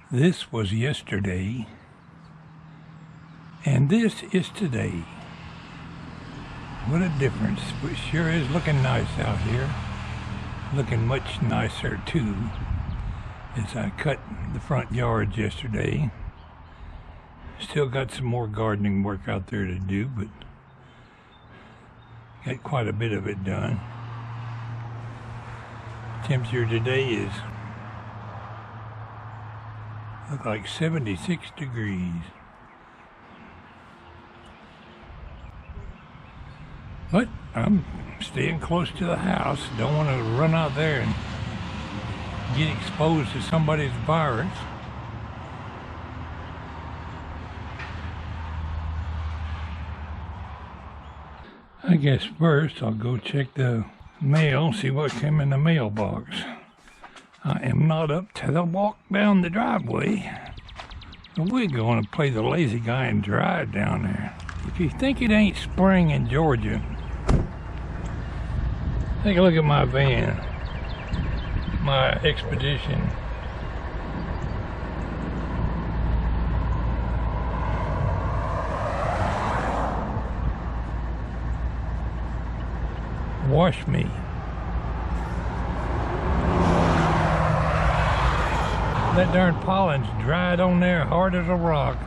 This was yesterday, and this is today. What a difference. It sure is looking nice out here. Looking much nicer too, as I cut the front yards yesterday. Still got some more gardening work out there to do, but got quite a bit of it done. Temperature today is look like 76 degrees. But I'm staying close to the house. Don't want to run out there and get exposed to somebody's virus. I guess first I'll go check the mail, see what came in the mailbox. I am not up to the walk down the driveway, so we're going to play the lazy guy and drive down there. If you think it ain't spring in Georgia, take a look at my van, my Expedition. Wash me. That darn pollen's dried on there, hard as a rock.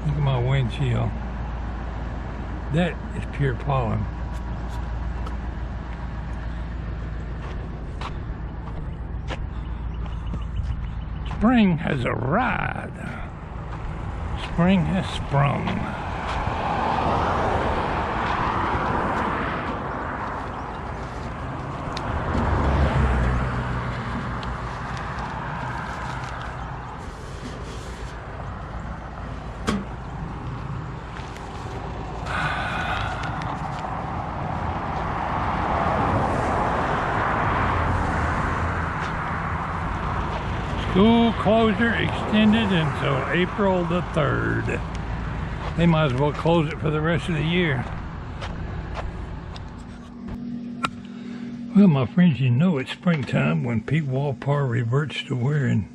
Look at my windshield. That is pure pollen. Spring has arrived. Spring has sprung. School closure extended until April the 3rd. They might as well close it for the rest of the year. Well, my friends, you know it's springtime when Pwalpar reverts to wearing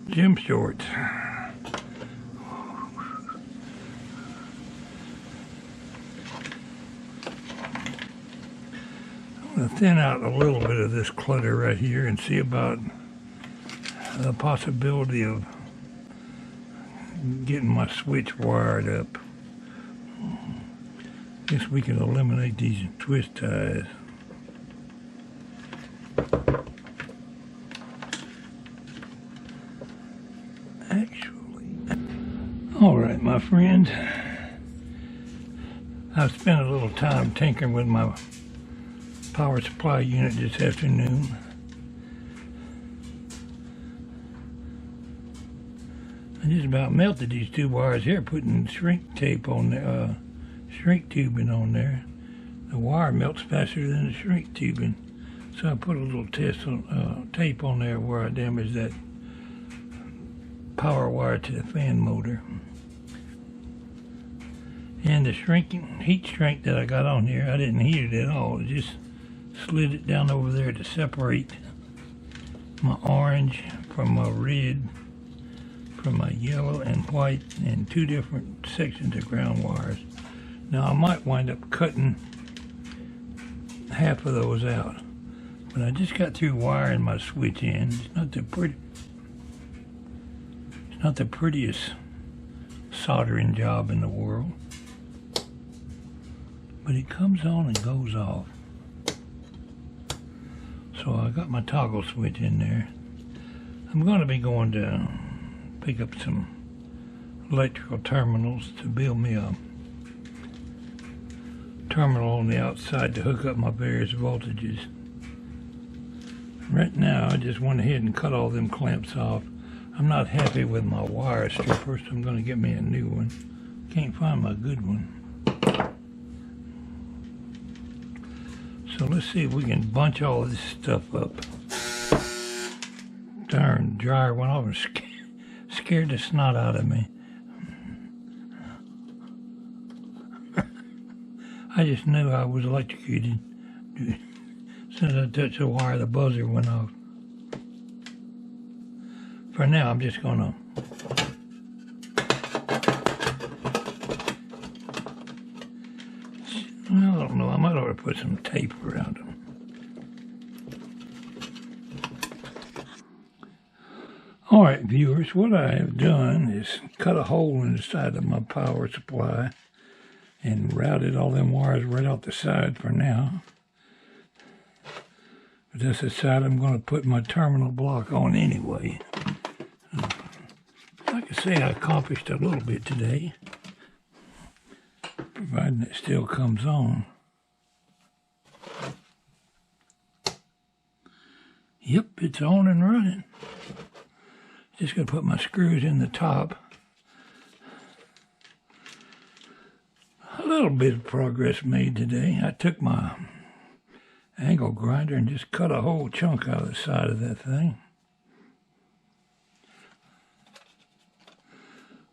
gym shorts. I'm going to thin out a little bit of this clutter right here and see about the possibility of getting my switch wired up. Guess we can eliminate these twist ties. Actually, all right, my friends, I've spent a little time tinkering with my power supply unit this afternoon. I just about melted these two wires here, putting shrink tape on there, shrink tubing on there. The wire melts faster than the shrink tubing, so I put a little test on, tape on there where I damaged that power wire to the fan motor. And the heat shrink that I got on here, I didn't heat it at all. I just slid it down over there to separate my orange from my red, from my yellow and white, and two different sections of ground wires. Now I might wind up cutting half of those out, but I just got through wiring my switch in. It's not the prettiest soldering job in the world, but it comes on and goes off. So I got my toggle switch in there. I'm going to be going to pick up some electrical terminals to build me a terminal on the outside to hook up my various voltages. Right now I just went ahead and cut all them clamps off. I'm not happy with my wire stripper, so I'm going to get me a new one. Can't find my good one. So let's see if we can bunch all this stuff up. Darn dryer went off and scared the snot out of me. I just knew I was electrocuted. As soon as I touched the wire, the buzzer went off. for now, I'm just gonna I don't know, I might ought to put some tape around them. Alright viewers, what I have done is cut a hole in the side of my power supply and routed all them wires right out the side for now. But that's the side I'm going to put my terminal block on anyway. Like I say, I accomplished a little bit today, providing it still comes on. Yep, it's on and running. Just going to put my screws in the top. A little bit of progress made today. I took my angle grinder and just cut a whole chunk out of the side of that thing.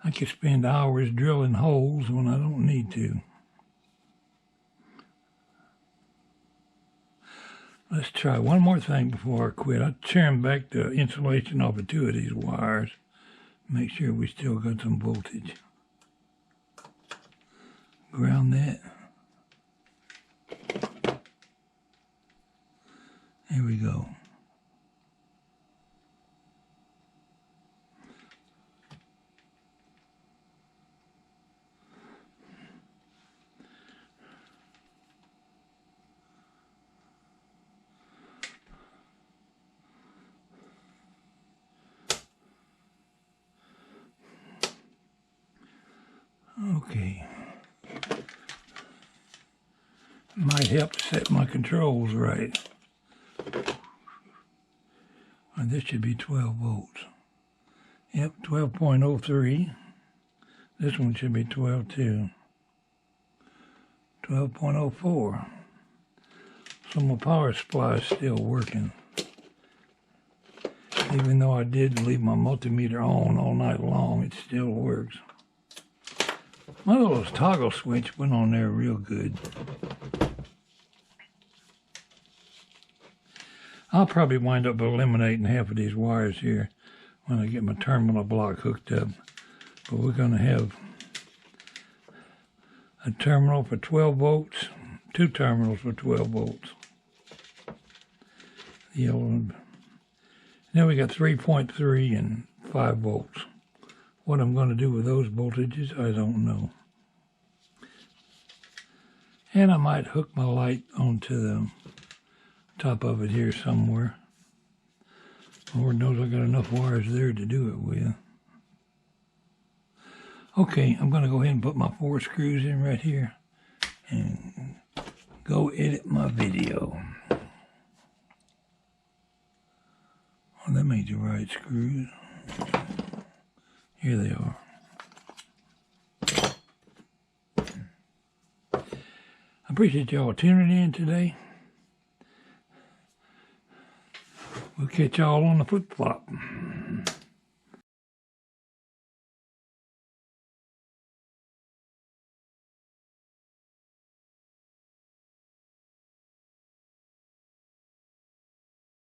I could spend hours drilling holes when I don't need to. Let's try one more thing before I quit. I'll trim back the insulation off of 2 of these wires. Make sure we still got some voltage. Ground that. There we go. Okay. Might help to set my controls right. And this should be 12 volts. Yep, 12.03. This one should be 12.2. 12.04. So my power supply is still working. Even though I did leave my multimeter on all night long, it still works. My little toggle switch went on there real good. I'll probably wind up eliminating half of these wires here when I get my terminal block hooked up. But we're going to have a terminal for 12 volts, 2 terminals for 12 volts. The yellow one. Then we got 3.3 and 5 volts. What I'm going to do with those voltages, I don't know. And I might hook my light onto the top of it here somewhere. Lord knows I got enough wires there to do it with. Okay, I'm going to go ahead and put my 4 screws in right here and go edit my video. Oh, that made the right screws. Here they are. I appreciate y'all tuning in today. We'll catch y'all on the flip-flop.